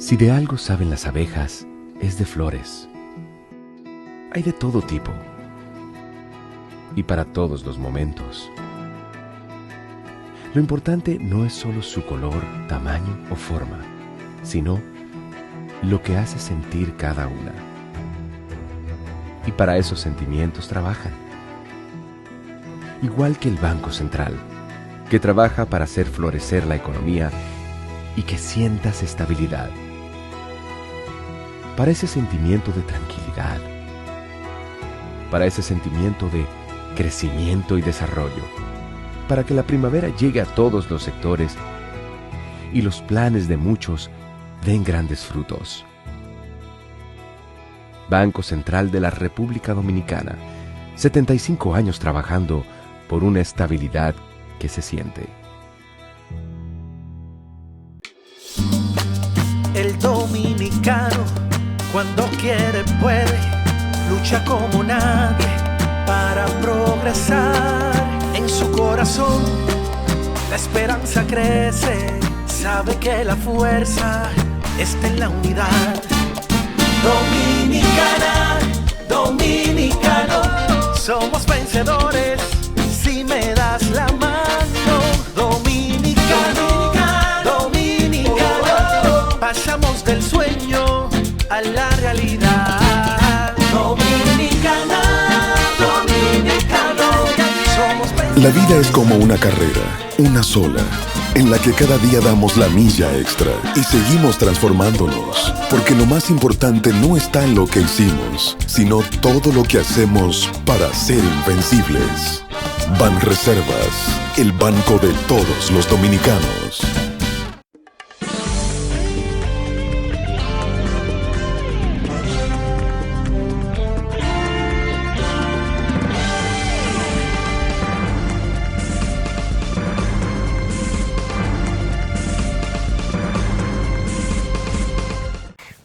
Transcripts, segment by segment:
Si de algo saben las abejas, es de flores. Hay de todo tipo y para todos los momentos. Lo importante no es solo su color, tamaño o forma, sino lo que hace sentir cada una. Y para esos sentimientos trabajan. Igual que el Banco Central, que trabaja para hacer florecer la economía y que sientas estabilidad. Para ese sentimiento de tranquilidad. Para ese sentimiento de crecimiento y desarrollo. Para que la primavera llegue a todos los sectores y los planes de muchos den grandes frutos. Banco Central de la República Dominicana, 75 años trabajando por una estabilidad que se siente. El dominicano, cuando quiere puede, lucha como nadie para progresar. En su corazón la esperanza crece, sabe que la fuerza está en la unidad. Dominicana, dominicano, somos vencedores si me das la mano. Dominicano, dominicano, pasamos del sueño a la realidad. Dominicana, dominicano, somos vencedores. La vida es como una carrera, una sola, en la que cada día damos la milla extra y seguimos transformándonos, porque lo más importante no está en lo que hicimos, sino todo lo que hacemos para ser invencibles. Banreservas, el banco de todos los dominicanos.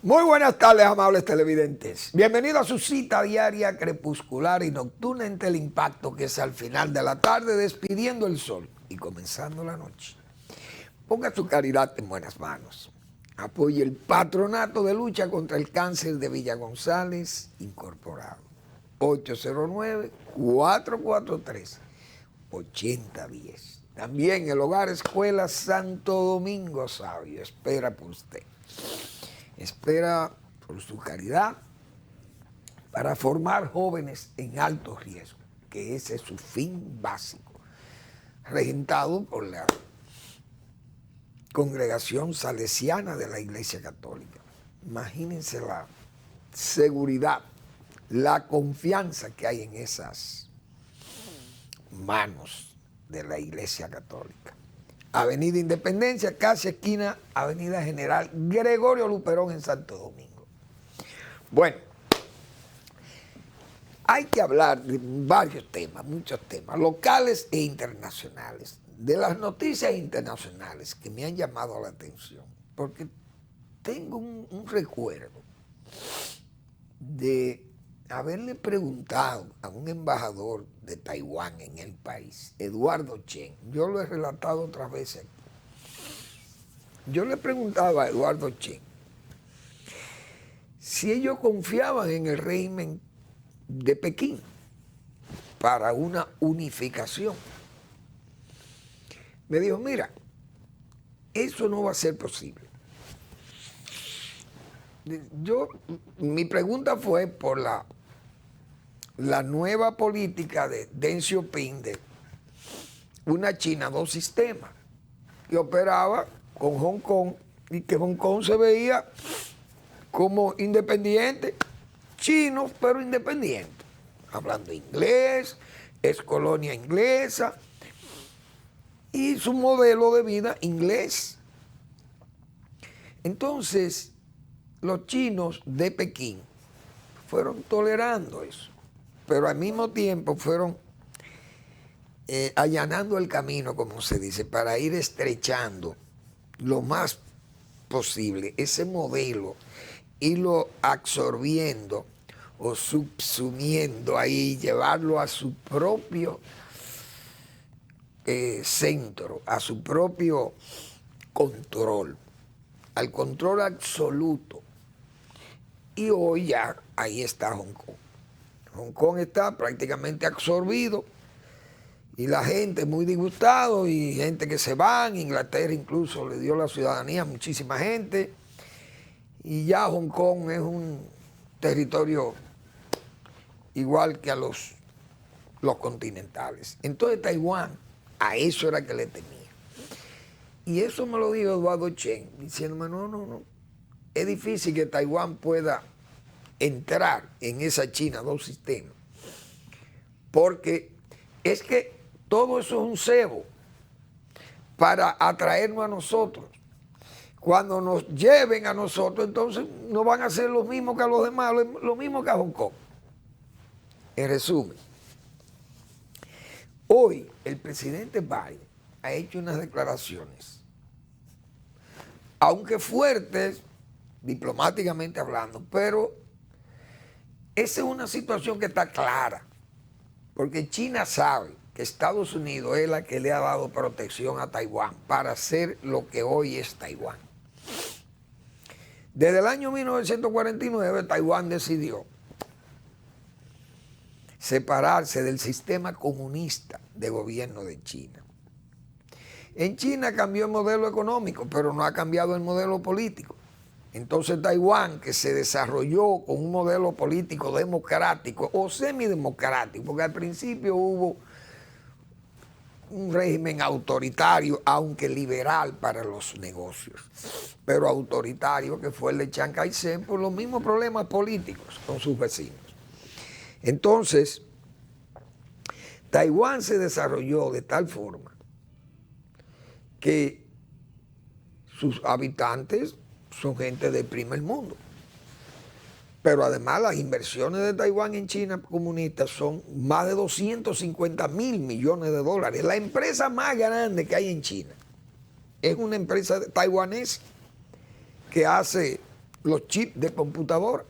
Muy buenas tardes, amables televidentes. Bienvenido a su cita diaria crepuscular y nocturna en Teleimpacto, que es al final de la tarde despidiendo el sol y comenzando la noche. Ponga su caridad en buenas manos. Apoye el Patronato de Lucha contra el Cáncer de Villa González Incorporado. 809-443-8010. También el Hogar Escuela Santo Domingo Sabio espera por usted. Espera por su caridad para formar jóvenes en alto riesgo, que ese es su fin básico, regentado por la Congregación Salesiana de la Iglesia Católica. Imagínense la seguridad, la confianza que hay en esas manos de la Iglesia Católica. Avenida Independencia, casi esquina Avenida General Gregorio Luperón en Santo Domingo. Bueno, hay que hablar de varios temas, muchos temas, locales e internacionales, de las noticias internacionales que me han llamado la atención, porque tengo un recuerdo de haberle preguntado a un embajador de Taiwán en el país, Eduardo Chen. Yo lo he relatado otras veces aquí. Yo le preguntaba a Eduardo Chen si ellos confiaban en el régimen de Pekín para una unificación. Me dijo, mira, eso no va a ser posible. Mi pregunta fue por la nueva política de Deng Xiaoping de una China, dos sistemas, que operaba con Hong Kong y que Hong Kong se veía como independiente, chino, pero independiente, hablando inglés, es colonia inglesa y su modelo de vida inglés. Entonces, los chinos de Pekín fueron tolerando eso, pero al mismo tiempo fueron allanando el camino, como se dice, para ir estrechando lo más posible ese modelo, irlo absorbiendo o subsumiendo ahí, llevarlo a su propio centro, a su propio control. al control absoluto. Y hoy ya ahí está Hong Kong. Hong Kong está prácticamente absorbido y la gente muy disgustado y gente que se van. Inglaterra incluso le dio la ciudadanía a muchísima gente y ya Hong Kong es un territorio igual que a los continentales. Entonces Taiwán, a eso era que le temía. Y eso me lo dijo Eduardo Chen, diciéndome, no, es difícil que Taiwán pueda entrar en esa China dos sistemas, porque es que todo eso es un cebo para atraernos a nosotros. Cuando nos lleven a nosotros, entonces no van a ser los mismos que a los demás, lo mismo que a Hong Kong. En resumen, hoy el presidente Biden ha hecho unas declaraciones, aunque fuertes, diplomáticamente hablando, pero esa es una situación que está clara, porque China sabe que Estados Unidos es la que le ha dado protección a Taiwán para ser lo que hoy es Taiwán. Desde el año 1949, Taiwán decidió separarse del sistema comunista de gobierno de China. En China cambió el modelo económico, pero no ha cambiado el modelo político. Entonces Taiwán, que se desarrolló con un modelo político democrático o semidemocrático, porque al principio hubo un régimen autoritario, aunque liberal para los negocios, pero autoritario, que fue el de Chiang Kai-shek, por los mismos problemas políticos con sus vecinos. Entonces, Taiwán se desarrolló de tal forma que sus habitantes son gente del primer mundo. Pero además las inversiones de Taiwán en China comunista son más de 250,000 millones de dólares. La empresa más grande que hay en China es una empresa taiwanesa que hace los chips de computadora.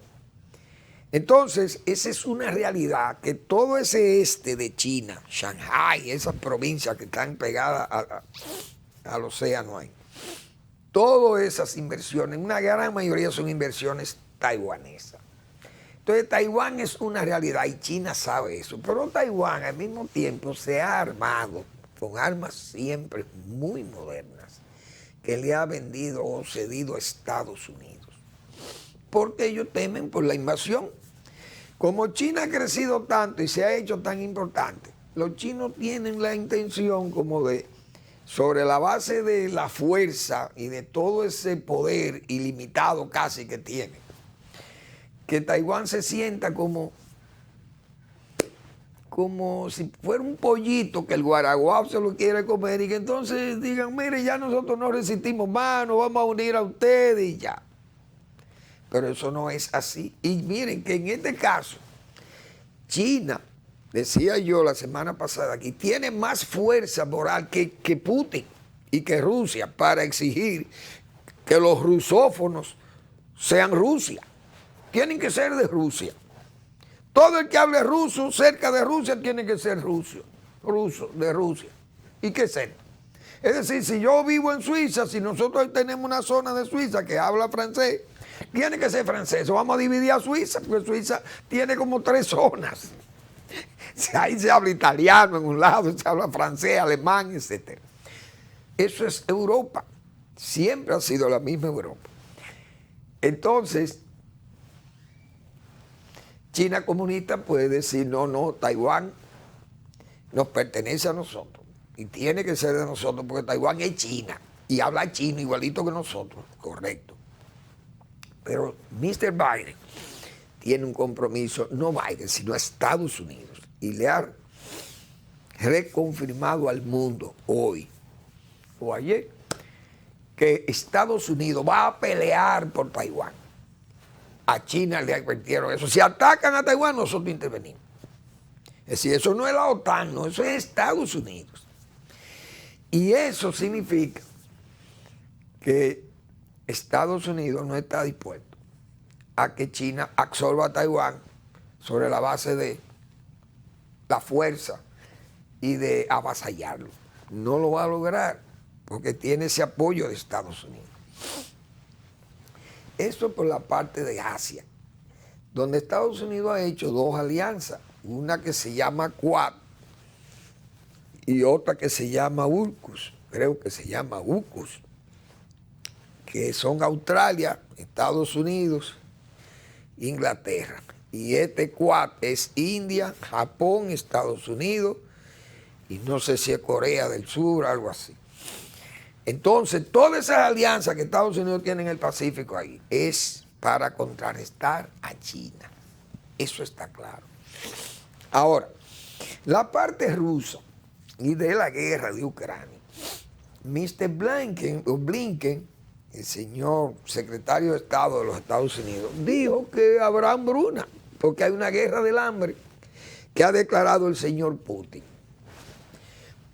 Entonces, esa es una realidad, que todo ese este de China, Shanghái, esas provincias que están pegadas al océano ahí, todas esas inversiones, una gran mayoría son inversiones taiwanesas. Entonces Taiwán es una realidad y China sabe eso, pero Taiwán al mismo tiempo se ha armado con armas siempre muy modernas que le ha vendido o cedido a Estados Unidos, porque ellos temen por la invasión. Como China ha crecido tanto y se ha hecho tan importante, los chinos tienen la intención como de, sobre la base de la fuerza y de todo ese poder ilimitado casi que tiene, que Taiwán se sienta como si fuera un pollito que el guaraguao se lo quiere comer y que entonces digan, mire, ya nosotros no resistimos más, nos vamos a unir a ustedes y ya. Pero eso no es así. Y miren que en este caso, China, decía yo la semana pasada aquí, tiene más fuerza moral que Putin y que Rusia para exigir que los rusófonos sean Rusia. Tienen que ser de Rusia. Todo el que hable ruso cerca de Rusia tiene que ser ruso de Rusia. ¿Y qué ser? Es decir, si yo vivo en Suiza, si nosotros tenemos una zona de Suiza que habla francés, tiene que ser francés. Vamos a dividir a Suiza, porque Suiza tiene como 3 zonas. Ahí se habla italiano en un lado, se habla francés, alemán, etc. Eso es Europa. Siempre ha sido la misma Europa. Entonces, China comunista puede decir, no, Taiwán nos pertenece a nosotros y tiene que ser de nosotros porque Taiwán es China y habla chino igualito que nosotros, correcto. Pero Mr. Biden tiene un compromiso, no Biden, sino Estados Unidos, y le ha reconfirmado al mundo hoy o ayer que Estados Unidos va a pelear por Taiwán. A China le advirtieron eso. Si atacan a Taiwán, nosotros intervenimos. Es decir, eso no es la OTAN, no, eso es Estados Unidos. Y eso significa que Estados Unidos no está dispuesto a que China absorba a Taiwán sobre la base de la fuerza y de avasallarlo. No lo va a lograr porque tiene ese apoyo de Estados Unidos. Eso por la parte de Asia, donde Estados Unidos ha hecho dos alianzas, una que se llama Quad y otra que se llama UNCUS, creo que se llama UCUS, que son Australia, Estados Unidos, Inglaterra. Y este Quad es India, Japón, Estados Unidos y no sé si es Corea del Sur, algo así. Entonces, todas esas alianzas que Estados Unidos tiene en el Pacífico ahí es para contrarrestar a China. Eso está claro. Ahora, la parte rusa y de la guerra de Ucrania, Mr. Blinken, el señor secretario de Estado de los Estados Unidos, dijo que habrá hambruna, porque hay una guerra del hambre que ha declarado el señor Putin.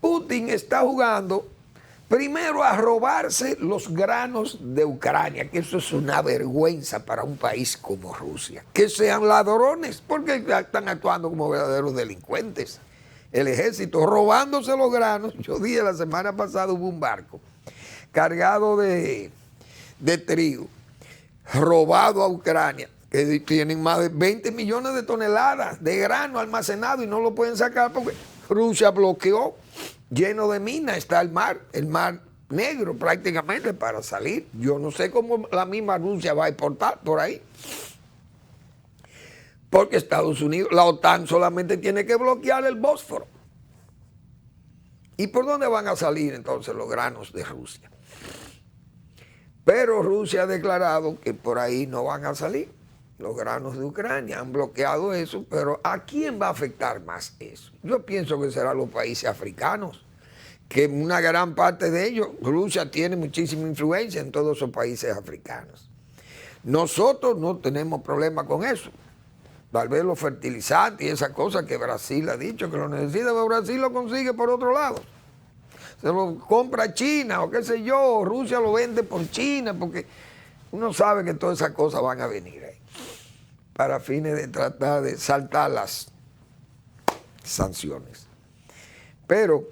Putin está jugando primero a robarse los granos de Ucrania, que eso es una vergüenza para un país como Rusia. Que sean ladrones, porque están actuando como verdaderos delincuentes. El ejército robándose los granos. Yo dije la semana pasada hubo un barco cargado de trigo, robado a Ucrania, que tienen más de 20 millones de toneladas de grano almacenado y no lo pueden sacar porque Rusia bloqueó. Lleno de minas está el mar Negro prácticamente para salir. Yo no sé cómo la misma Rusia va a exportar por ahí. Porque Estados Unidos, la OTAN solamente tiene que bloquear el Bósforo. ¿Y por dónde van a salir entonces los granos de Rusia? Pero Rusia ha declarado que por ahí no van a salir los granos de Ucrania. Han bloqueado eso, pero ¿a quién va a afectar más eso? Yo pienso que serán los países africanos, que una gran parte de ellos, Rusia tiene muchísima influencia en todos esos países africanos. Nosotros no tenemos problema con eso. Tal vez los fertilizantes y esas cosas que Brasil ha dicho que lo necesita, pero Brasil lo consigue por otro lado. Se lo compra China o qué sé yo, Rusia lo vende por China, porque uno sabe que todas esas cosas van a venir ahí para fines de tratar de saltar las sanciones. Pero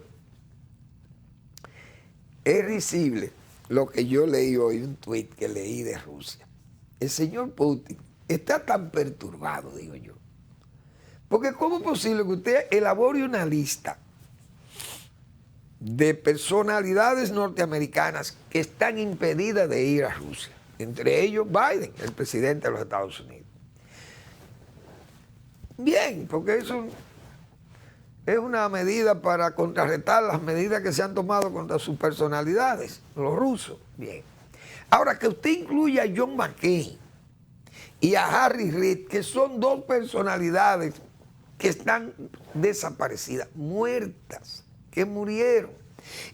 es risible lo que yo leí hoy, un tuit que leí de Rusia. El señor Putin está tan perturbado, digo yo, porque ¿cómo es posible que usted elabore una lista de personalidades norteamericanas que están impedidas de ir a Rusia? Entre ellos Biden, el presidente de los Estados Unidos. Bien, porque eso es una medida para contrarrestar las medidas que se han tomado contra sus personalidades, los rusos. Bien. Ahora, que usted incluya a John McCain y a Harry Reid, que son dos personalidades que están desaparecidas, muertas, que murieron,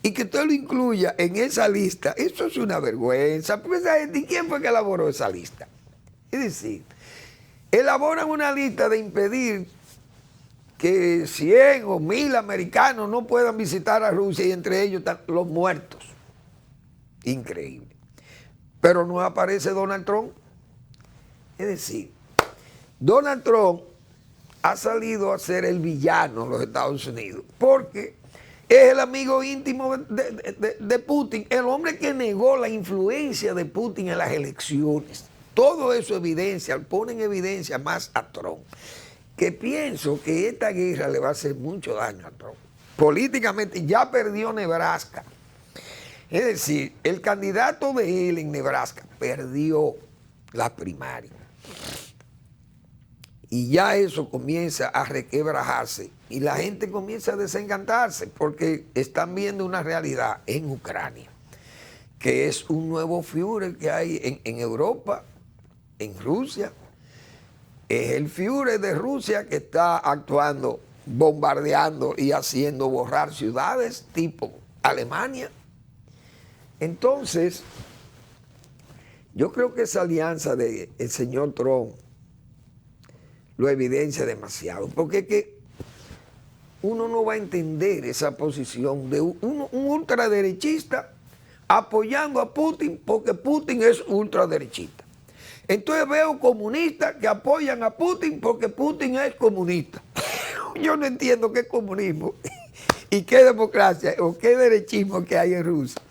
y que usted lo incluya en esa lista, eso es una vergüenza. Porque esa gente, ¿y quién fue que elaboró esa lista? Es decir, elaboran una lista de impedir que 100 o 1000 americanos no puedan visitar a Rusia y entre ellos están los muertos. Increíble. Pero no aparece Donald Trump. Es decir, Donald Trump ha salido a ser el villano en los Estados Unidos porque es el amigo íntimo de Putin, el hombre que negó la influencia de Putin en las elecciones. Todo eso pone en evidencia más a Trump, que pienso que esta guerra le va a hacer mucho daño a Trump. Políticamente ya perdió Nebraska. Es decir, el candidato de él en Nebraska perdió la primaria. Y ya eso comienza a requebrajarse y la gente comienza a desencantarse porque están viendo una realidad en Ucrania, que es un nuevo Führer que hay en Europa, en Rusia. Es el Führer de Rusia que está actuando, bombardeando y haciendo borrar ciudades tipo Alemania. Entonces, yo creo que esa alianza del señor Trump lo evidencia demasiado, porque es que uno no va a entender esa posición de un ultraderechista apoyando a Putin porque Putin es ultraderechista. Entonces veo comunistas que apoyan a Putin porque Putin es comunista. Yo no entiendo qué comunismo y qué democracia o qué derechismo que hay en Rusia,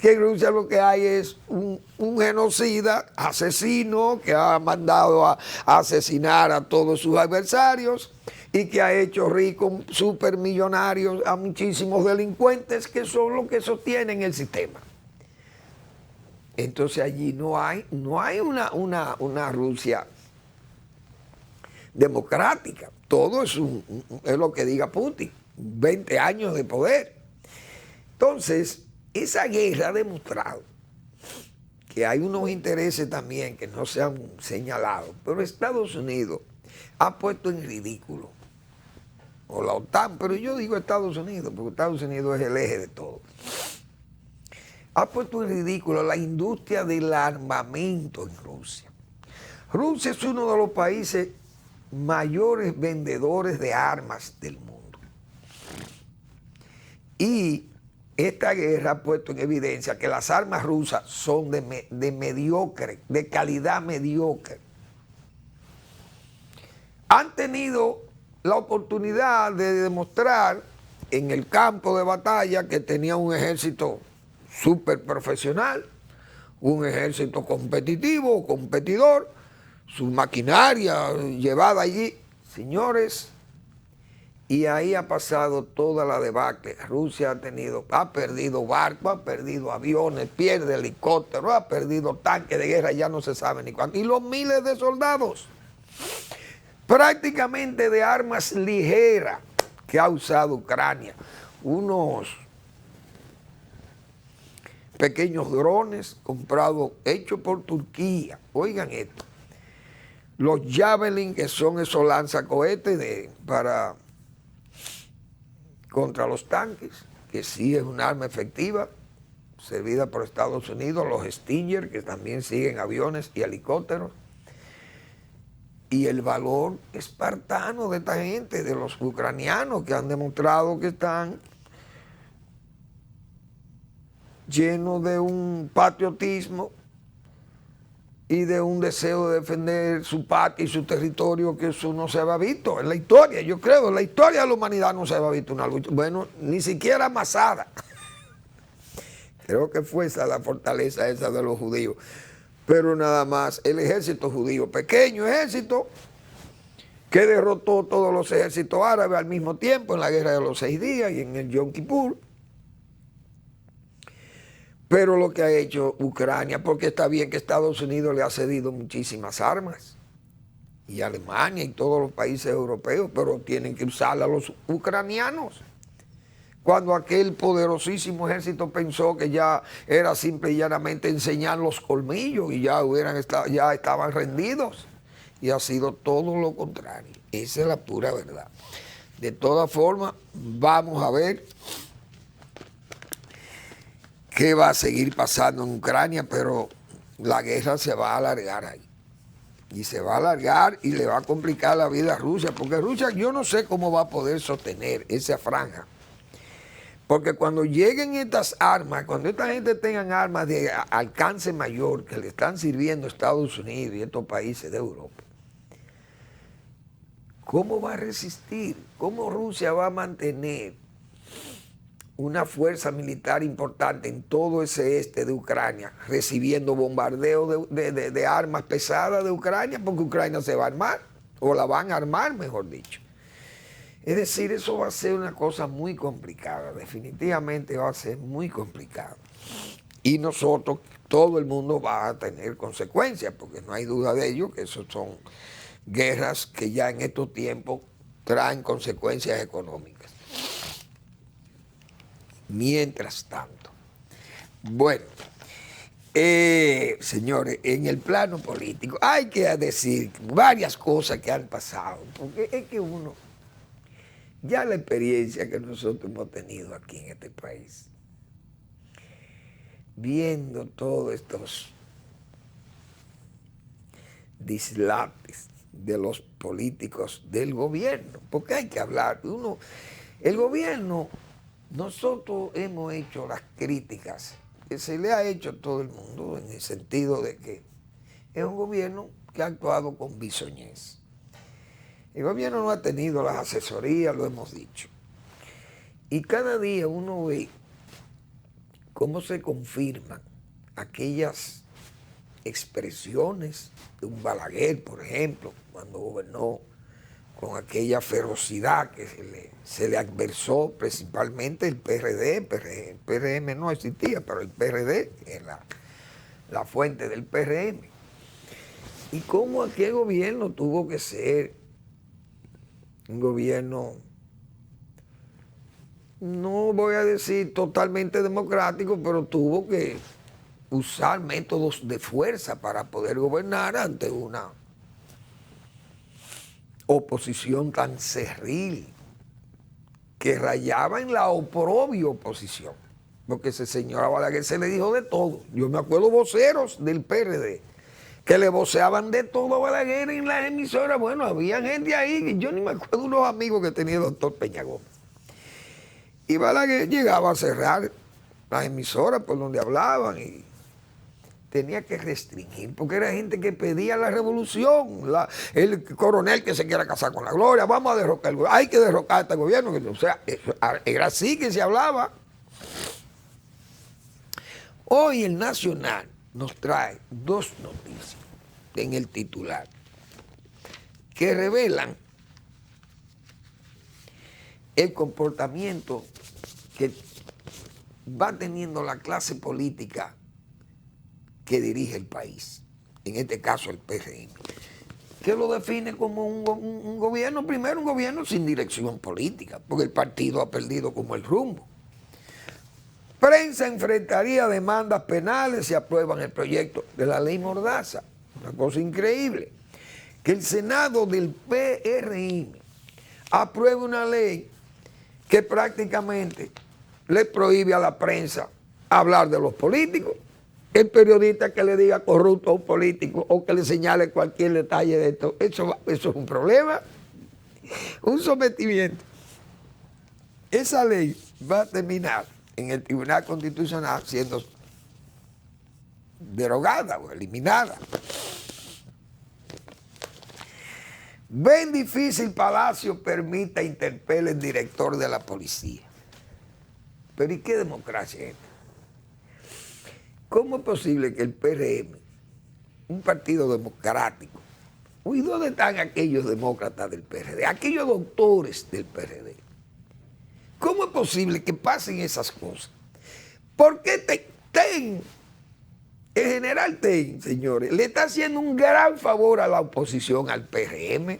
que en Rusia lo que hay es un genocida, asesino, que ha mandado a asesinar a todos sus adversarios y que ha hecho ricos, supermillonarios a muchísimos delincuentes que son los que sostienen el sistema. Entonces allí no hay una Rusia democrática. Todo es lo que diga Putin, 20 años de poder. Entonces, esa guerra ha demostrado que hay unos intereses también que no se han señalado, pero Estados Unidos ha puesto en ridículo, o la OTAN, pero yo digo Estados Unidos, porque Estados Unidos es el eje de todo. Ha puesto en ridículo la industria del armamento en Rusia. Rusia es uno de los países mayores vendedores de armas del mundo. Y esta guerra ha puesto en evidencia que las armas rusas son de mediocre, de calidad mediocre. Han tenido la oportunidad de demostrar en el campo de batalla que tenía un ejército súper profesional, un ejército competitivo, competidor, su maquinaria llevada allí. Señores, y ahí ha pasado toda la debacle. Rusia ha perdido barcos, ha perdido aviones, pierde helicópteros, ha perdido tanques de guerra, ya no se sabe ni cuánto. Y los miles de soldados, prácticamente de armas ligeras que ha usado Ucrania. Unos pequeños drones comprados, hechos por Turquía. Oigan esto. Los Javelin, que son esos lanzacohetes contra los tanques, que sí es un arma efectiva, servida por Estados Unidos, los Stinger, que también siguen aviones y helicópteros, y el valor espartano de esta gente, de los ucranianos, que han demostrado que están llenos de un patriotismo y de un deseo de defender su patria y su territorio, que eso no se había visto en la historia. Yo creo, en la historia de la humanidad no se había visto una lucha, bueno, ni siquiera Masada. Creo que fue esa la fortaleza esa de los judíos. Pero nada más, el ejército judío, pequeño ejército, que derrotó todos los ejércitos árabes al mismo tiempo en la guerra de los 6 días y en el Yom Kippur. Pero lo que ha hecho Ucrania, porque está bien que Estados Unidos le ha cedido muchísimas armas, y Alemania y todos los países europeos, pero tienen que usarlas los ucranianos. Cuando aquel poderosísimo ejército pensó que ya era simple y llanamente enseñar los colmillos y ya estaban rendidos, y ha sido todo lo contrario. Esa es la pura verdad. De todas formas, vamos a ver qué va a seguir pasando en Ucrania, pero la guerra se va a alargar ahí. Y se va a alargar y le va a complicar la vida a Rusia, porque Rusia yo no sé cómo va a poder sostener esa franja. Porque cuando lleguen estas armas, cuando esta gente tengan armas de alcance mayor que le están sirviendo a Estados Unidos y estos países de Europa, ¿cómo va a resistir? ¿Cómo Rusia va a mantener una fuerza militar importante en todo ese este de Ucrania, recibiendo bombardeo de armas pesadas de Ucrania, porque Ucrania se va a armar, o la van a armar, mejor dicho? Es decir, eso va a ser una cosa muy complicada, definitivamente va a ser muy complicado. Y nosotros, todo el mundo va a tener consecuencias, porque no hay duda de ello, que eso son guerras que ya en estos tiempos traen consecuencias económicas. Mientras tanto, bueno, señores, en el plano político hay que decir varias cosas que han pasado, porque es que uno, ya la experiencia que nosotros hemos tenido aquí en este país, viendo todos estos dislates de los políticos del gobierno, porque hay que hablar, el gobierno, nosotros hemos hecho las críticas que se le ha hecho a todo el mundo, en el sentido de que es un gobierno que ha actuado con bisoñez. El gobierno no ha tenido las asesorías, lo hemos dicho. Y cada día uno ve cómo se confirman aquellas expresiones de un Balaguer, por ejemplo, cuando gobernó con aquella ferocidad que se le adversó principalmente el PRD, el PRM no existía, pero el PRD es la fuente del PRM. Y cómo aquel gobierno tuvo que ser un gobierno, no voy a decir totalmente democrático, pero tuvo que usar métodos de fuerza para poder gobernar ante una oposición tan cerril que rayaba en la oprobia oposición, porque ese señor Balaguer se le dijo de todo. Yo me acuerdo voceros del PRD que le voceaban de todo a Balaguer en las emisoras. Bueno, había gente ahí, yo ni me acuerdo de unos amigos que tenía el doctor Peña Gómez. Y Balaguer llegaba a cerrar las emisoras por donde hablaban y tenía que restringir, porque era gente que pedía la revolución, el coronel que se quiera casar con la gloria, vamos a derrocar el gobierno, hay que derrocar a este gobierno. O sea, era así que se hablaba. Hoy el Nacional nos trae dos noticias en el titular que revelan el comportamiento que va teniendo la clase política que dirige el país, en este caso el PRM, que lo define como un gobierno, primero un gobierno sin dirección política, porque el partido ha perdido como el rumbo. Prensa enfrentaría demandas penales si aprueban el proyecto de la ley Mordaza. Una cosa increíble, que el Senado del PRM apruebe una ley que prácticamente le prohíbe a la prensa hablar de los políticos. El periodista que le diga corrupto a un político o que le señale cualquier detalle de esto, eso es un problema, un sometimiento. Esa ley va a terminar en el Tribunal Constitucional siendo derogada o eliminada. Ven difícil Palacio permita interpele el director de la policía. Pero ¿y qué democracia es esta? ¿Cómo es posible que el PRM, un partido democrático, ¿y dónde están aquellos demócratas del PRD, aquellos doctores del PRD? ¿Cómo es posible que pasen esas cosas? ¿Por qué el general Ten, señores, le está haciendo un gran favor a la oposición, al PRM?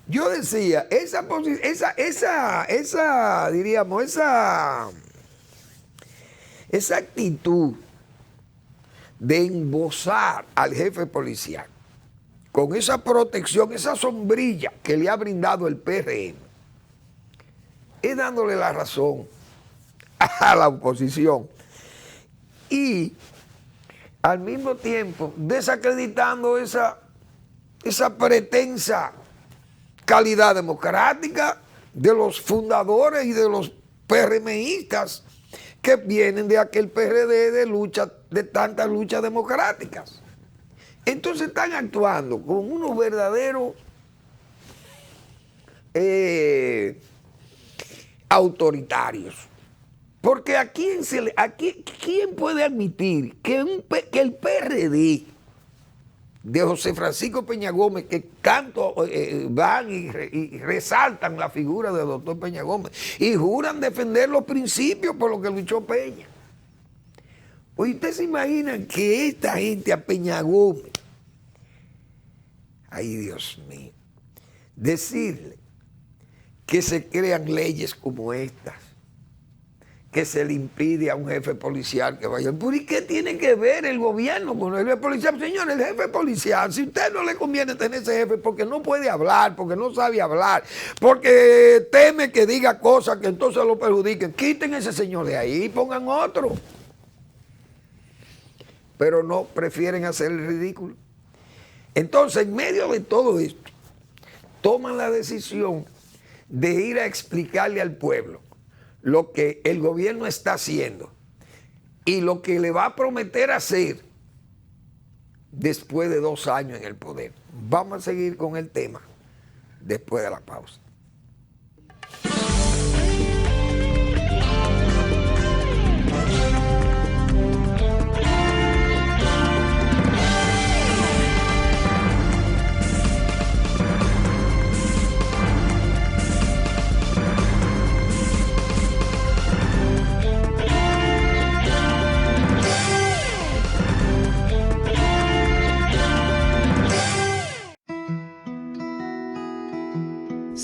Yo decía, esa actitud de embosar al jefe policial con esa protección, esa sombrilla que le ha brindado el PRM, es dándole la razón a la oposición y al mismo tiempo desacreditando esa pretensa calidad democrática de los fundadores y de los PRMistas que vienen de aquel PRD de tantas luchas democráticas. Entonces están actuando como unos verdaderos autoritarios. Porque ¿quién puede admitir que el PRD de José Francisco Peña Gómez, que tanto van y resaltan la figura del doctor Peña Gómez y juran defender los principios por los que luchó Peña? Oye, ¿ustedes se imaginan que esta gente a Peña Gómez, ay Dios mío, decirle que se crean leyes como estas, que se le impide a un jefe policial que vaya? ¿Por qué tiene que ver el gobierno con el jefe policial? Señor, el jefe policial, si a usted no le conviene tener ese jefe porque no puede hablar, porque no sabe hablar, porque teme que diga cosas que entonces lo perjudiquen, quiten ese señor de ahí y pongan otro. Pero no, prefieren hacer el ridículo. Entonces, en medio de todo esto, toman la decisión de ir a explicarle al pueblo lo que el gobierno está haciendo y lo que le va a prometer hacer después de 2 años en el poder. Vamos a seguir con el tema después de la pausa.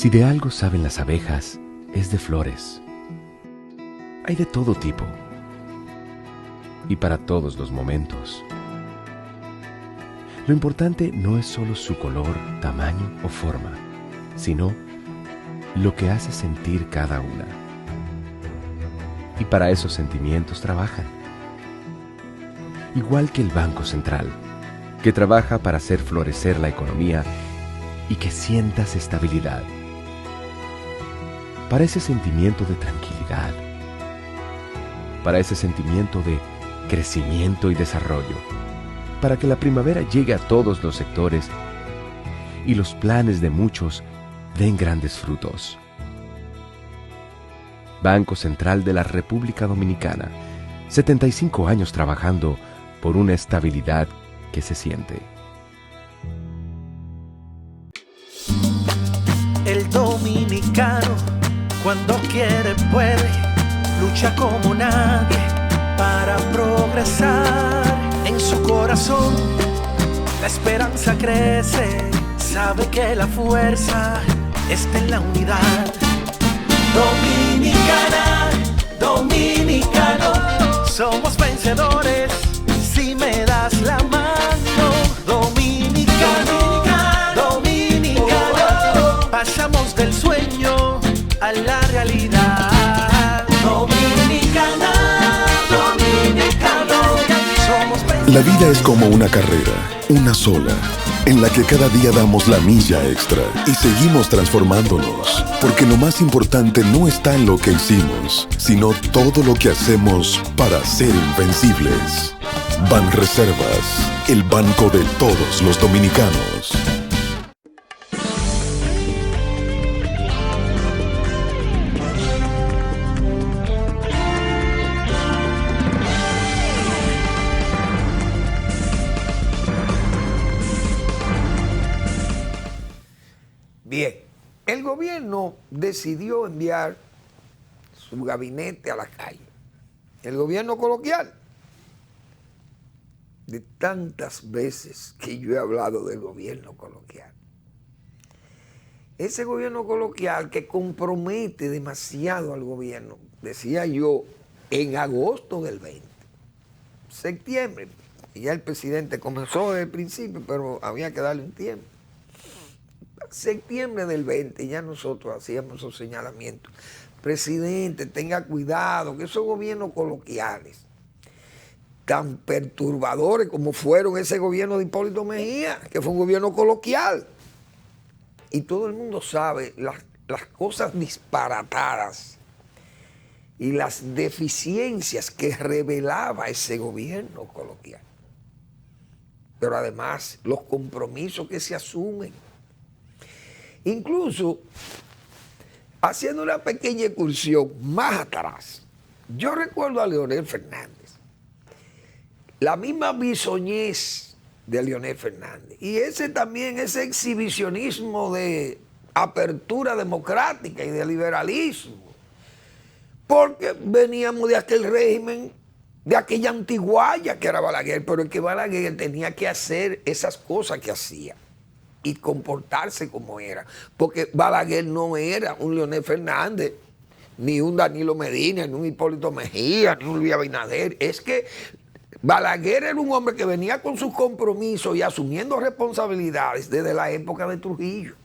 Si de algo saben las abejas, es de flores. Hay de todo tipo y para todos los momentos. Lo importante no es solo su color, tamaño o forma, sino lo que hace sentir cada una. Y para esos sentimientos trabajan. Igual que el Banco Central, que trabaja para hacer florecer la economía y que sientas estabilidad. Para ese sentimiento de tranquilidad, para ese sentimiento de crecimiento y desarrollo, para que la primavera llegue a todos los sectores y los planes de muchos den grandes frutos. Banco Central de la República Dominicana, 75 años trabajando por una estabilidad que se siente. El dominicano, cuando quiere puede, lucha como nadie para progresar. En su corazón la esperanza crece, sabe que la fuerza está en la unidad. Dominicana, dominicano, somos vencedores si me das la mano. Dominicano, dominicano, pasamos del sueño a la realidad. Dominicana, dominicano, somos vencedores. La vida es como una carrera, una sola, en la que cada día damos la milla extra y seguimos transformándonos, porque lo más importante no está en lo que hicimos, sino todo lo que hacemos para ser invencibles. Banreservas, el banco de todos los dominicanos. Bien, el gobierno decidió enviar su gabinete a la calle. El gobierno coloquial. De tantas veces que yo he hablado del gobierno coloquial. Ese gobierno coloquial que compromete demasiado al gobierno, decía yo, en agosto del 20, septiembre, y ya el presidente comenzó desde el principio, pero había que darle un tiempo. Septiembre del 20 ya nosotros hacíamos esos señalamientos. Presidente, tenga cuidado, que esos gobiernos coloquiales, tan perturbadores como fueron ese gobierno de Hipólito Mejía, que fue un gobierno coloquial. Y todo el mundo sabe las cosas disparatadas y las deficiencias que revelaba ese gobierno coloquial. Pero además, los compromisos que se asumen. Incluso, haciendo una pequeña excursión más atrás, yo recuerdo a Leonel Fernández, la misma bisoñez de Leonel Fernández, y ese también, ese exhibicionismo de apertura democrática y de liberalismo, porque veníamos de aquel régimen, de aquella antiguaya que era Balaguer, pero es que Balaguer tenía que hacer esas cosas que hacía y comportarse como era, porque Balaguer no era un Leonel Fernández, ni un Danilo Medina, ni un Hipólito Mejía, ni un Luis Abinader. Es que Balaguer era un hombre que venía con sus compromisos y asumiendo responsabilidades desde la época de Trujillo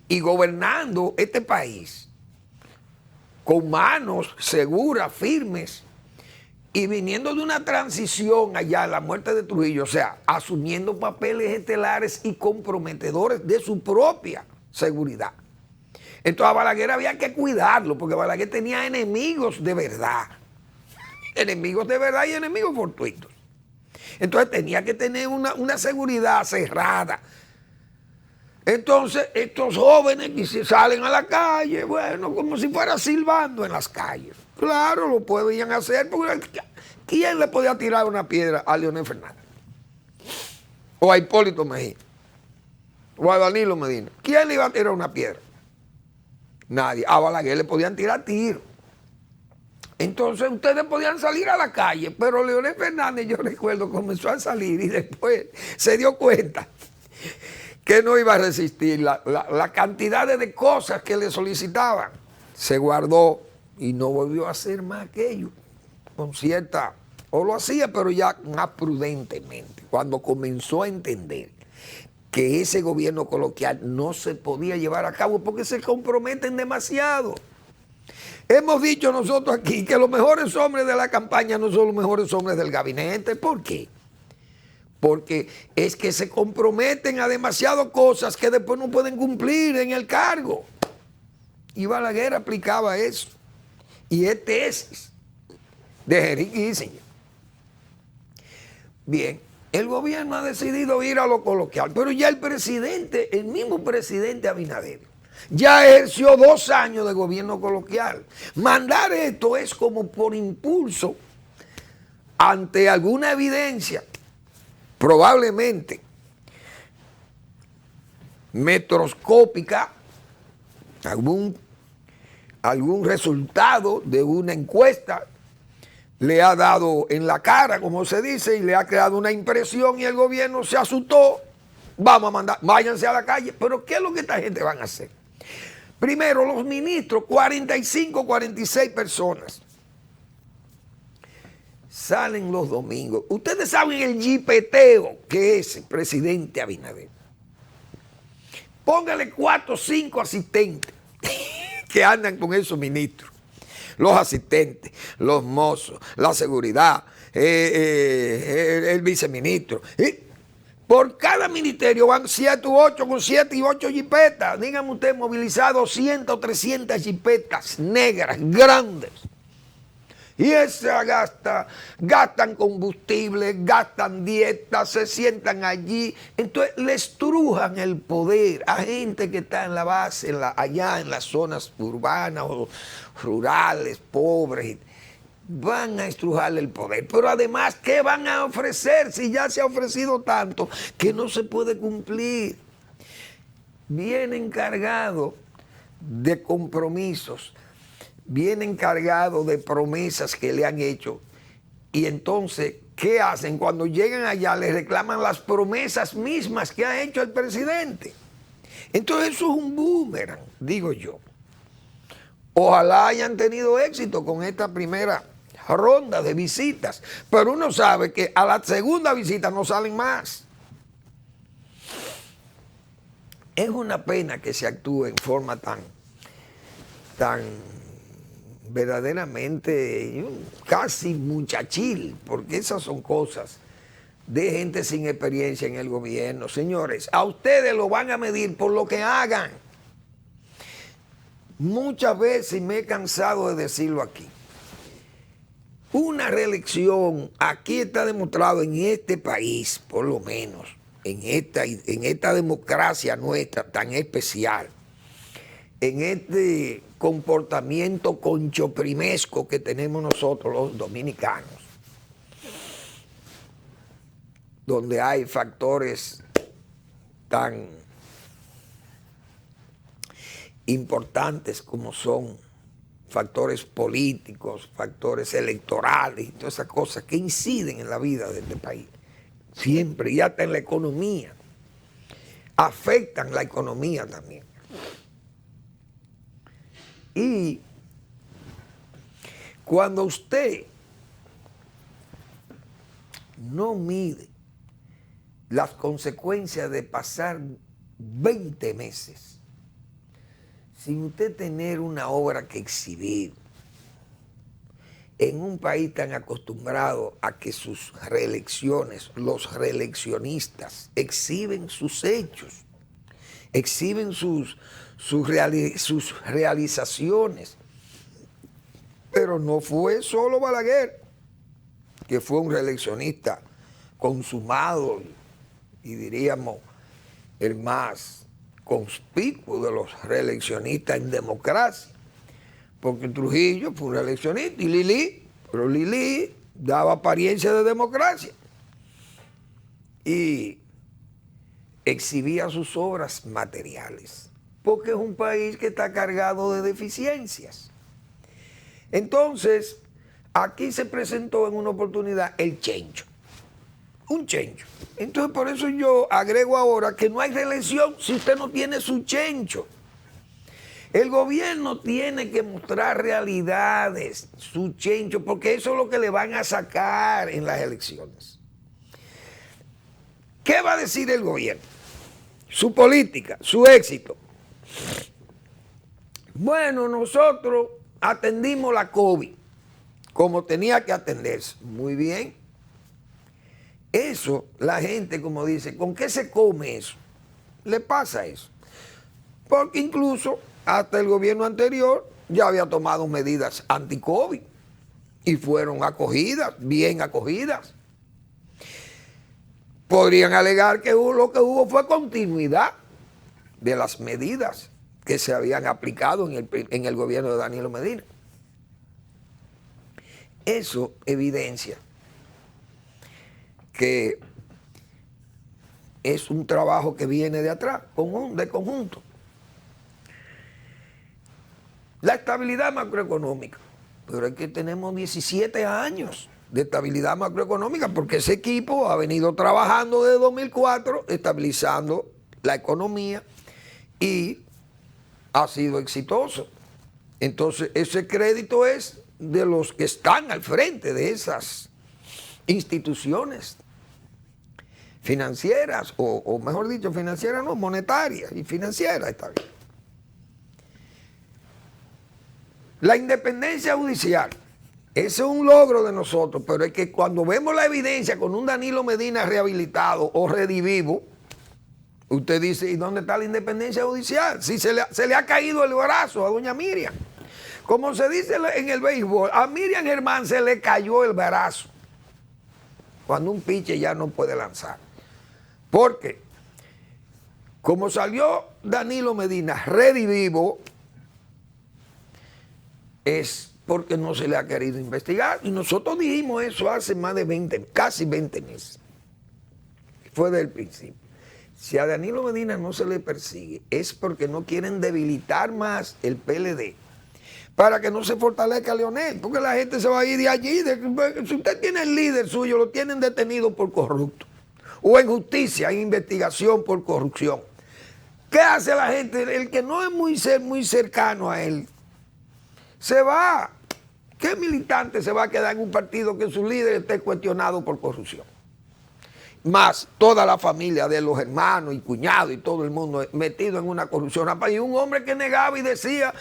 y gobernando este país con manos seguras, firmes, y viniendo de una transición allá, la muerte de Trujillo, o sea, asumiendo papeles estelares y comprometedores de su propia seguridad. Entonces a Balaguer había que cuidarlo, porque Balaguer tenía enemigos de verdad. Enemigos de verdad y enemigos fortuitos. Entonces tenía que tener una seguridad cerrada. Entonces estos jóvenes que se salen a la calle, bueno, como si fuera silbando en las calles. Claro, lo podían hacer, porque ¿quién le podía tirar una piedra a Leonel Fernández? O a Hipólito Mejía. O a Danilo Medina. ¿Quién le iba a tirar una piedra? Nadie. A Balaguer le podían tirar tiros. Entonces ustedes podían salir a la calle, pero Leonel Fernández, yo recuerdo, comenzó a salir y después se dio cuenta que no iba a resistir la cantidad de cosas que le solicitaban. Se guardó y no volvió a hacer más aquello, con cierta, o lo hacía, pero ya más prudentemente, cuando comenzó a entender que ese gobierno coloquial no se podía llevar a cabo porque se comprometen demasiado. Hemos dicho nosotros aquí que los mejores hombres de la campaña no son los mejores hombres del gabinete. ¿Por qué? Porque es que se comprometen a demasiadas cosas que después no pueden cumplir en el cargo. Y Balaguer aplicaba eso. Y es tesis de Henry Kissinger. Bien, el gobierno ha decidido ir a lo coloquial, pero ya el presidente, el mismo presidente Abinader, ya ejerció 2 años de gobierno coloquial. Mandar esto es como por impulso ante alguna evidencia, probablemente metroscópica, algún resultado de una encuesta le ha dado en la cara, como se dice, y le ha creado una impresión y el gobierno se asustó. Vamos a mandar, váyanse a la calle. Pero ¿qué es lo que esta gente van a hacer? Primero, los ministros, 45, 46 personas, salen los domingos. Ustedes saben el jipeteo que es el presidente Abinader. Póngale 4 o 5 asistentes que andan con esos ministros. Los asistentes, los mozos, la seguridad, el viceministro. Por cada ministerio van 7 u 8 con 7 y 8 jipetas. Díganme usted, movilizado 200 o 300 jipetas negras, grandes. Y esa gastan combustible, gastan dietas, se sientan allí. Entonces les trujan el poder a gente que está en la base, allá en las zonas urbanas o rurales, pobres. Van a estrujarle el poder. Pero además, ¿qué van a ofrecer si ya se ha ofrecido tanto que no se puede cumplir? Vienen cargados de compromisos, vienen cargados de promesas que le han hecho. Y entonces, ¿qué hacen? Cuando llegan allá, les reclaman las promesas mismas que ha hecho el presidente. Entonces, eso es un boomerang, digo yo. Ojalá hayan tenido éxito con esta primera ronda de visitas, pero uno sabe que a la segunda visita no salen más. Es una pena que se actúe en forma tan verdaderamente casi muchachil, porque esas son cosas de gente sin experiencia en el gobierno. Señores, a ustedes lo van a medir por lo que hagan. Muchas veces me he cansado de decirlo aquí. Una reelección, aquí está demostrado en este país, por lo menos, en esta democracia nuestra tan especial, en este comportamiento conchoprimesco que tenemos nosotros los dominicanos, donde hay factores tan importantes como son factores políticos, factores electorales y todas esas cosas que inciden en la vida de este país, siempre, y hasta en la economía, afectan la economía también. Y cuando usted no mide las consecuencias de pasar 20 meses sin usted tener una obra que exhibir, en un país tan acostumbrado a que sus reelecciones, los reeleccionistas, exhiben sus hechos, exhiben sus realizaciones. Pero no fue solo Balaguer, que fue un reeleccionista consumado y diríamos el más conspicuo de los reeleccionistas en democracia, porque Trujillo fue un reeleccionista y Lili daba apariencia de democracia y exhibía sus obras materiales, porque es un país que está cargado de deficiencias. Entonces, aquí se presentó en una oportunidad el Chencho, un chencho. Entonces por eso yo agrego ahora que no hay reelección si usted no tiene su chencho. El gobierno tiene que mostrar realidades, su chencho, porque eso es lo que le van a sacar en las elecciones. ¿Qué va a decir el gobierno? Su política, su éxito. Bueno, nosotros atendimos la COVID como tenía que atenderse. Muy bien. Eso, la gente, como dice, ¿con qué se come eso? Le pasa eso. Porque incluso hasta el gobierno anterior ya había tomado medidas anti-COVID y fueron acogidas, bien acogidas. Podrían alegar que lo que hubo fue continuidad de las medidas que se habían aplicado en el gobierno de Danilo Medina. Eso evidencia que es un trabajo que viene de atrás, de conjunto. La estabilidad macroeconómica, pero es que tenemos 17 años de estabilidad macroeconómica porque ese equipo ha venido trabajando desde 2004, estabilizando la economía y ha sido exitoso. Entonces, ese crédito es de los que están al frente de esas instituciones financieras, o mejor dicho, financieras no, monetarias y financieras, está bien. La independencia judicial, ese es un logro de nosotros, pero es que cuando vemos la evidencia con un Danilo Medina rehabilitado o redivivo, usted dice, ¿y dónde está la independencia judicial? Si se le ha caído el brazo a doña Miriam. Como se dice en el béisbol, a Miriam Germán se le cayó el brazo cuando un pitcher ya no puede lanzar. Porque como salió Danilo Medina redivivo, es porque no se le ha querido investigar. Y nosotros dijimos eso hace más de casi 20 meses. Fue del principio. Si a Danilo Medina no se le persigue, es porque no quieren debilitar más el PLD para que no se fortalezca Leonel, porque la gente se va a ir de allí. Si usted tiene el líder suyo, lo tienen detenido por corrupto, o en justicia, en investigación por corrupción. ¿Qué hace la gente? El que no es muy cercano a él, se va. ¿Qué militante se va a quedar en un partido que su líder esté cuestionado por corrupción? Más toda la familia de los hermanos y cuñados y todo el mundo metido en una corrupción. Y un hombre que negaba y decía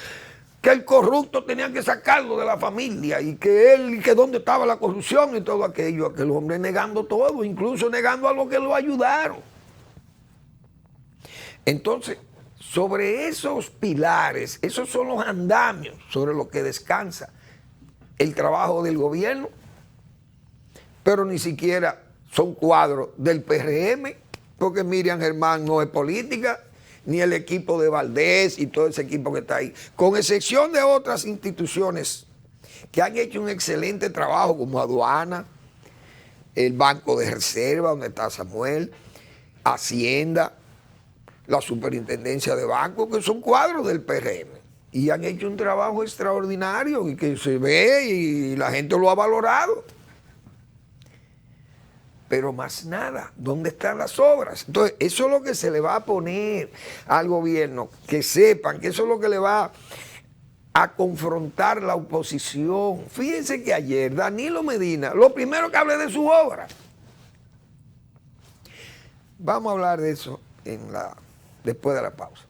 que el corrupto tenía que sacarlo de la familia y que dónde estaba la corrupción y todo aquello. Aquel hombre negando todo, incluso negando a los que lo ayudaron. Entonces, sobre esos pilares, esos son los andamios sobre los que descansa el trabajo del gobierno, pero ni siquiera son cuadros del PRM, porque Miriam Germán no es política, ni el equipo de Valdés y todo ese equipo que está ahí, con excepción de otras instituciones que han hecho un excelente trabajo, como Aduana, el Banco de Reserva, donde está Samuel, Hacienda, la Superintendencia de Bancos, que son cuadros del PRM, y han hecho un trabajo extraordinario y que se ve y la gente lo ha valorado. Pero más nada, ¿dónde están las obras? Entonces, eso es lo que se le va a poner al gobierno, que sepan que eso es lo que le va a confrontar la oposición. Fíjense que ayer Danilo Medina, lo primero que hablé de su obra. Vamos a hablar de eso después de la pausa.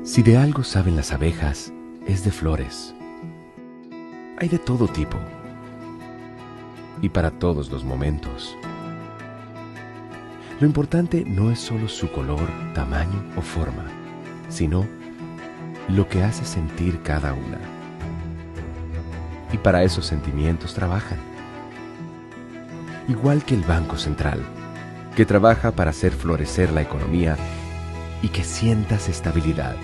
Si de algo saben las abejas, es de flores. Hay de todo tipo y para todos los momentos. Lo importante no es solo su color, tamaño o forma, sino lo que hace sentir cada una. Y para esos sentimientos trabajan. Igual que el Banco Central, que trabaja para hacer florecer la economía y que sientas estabilidad.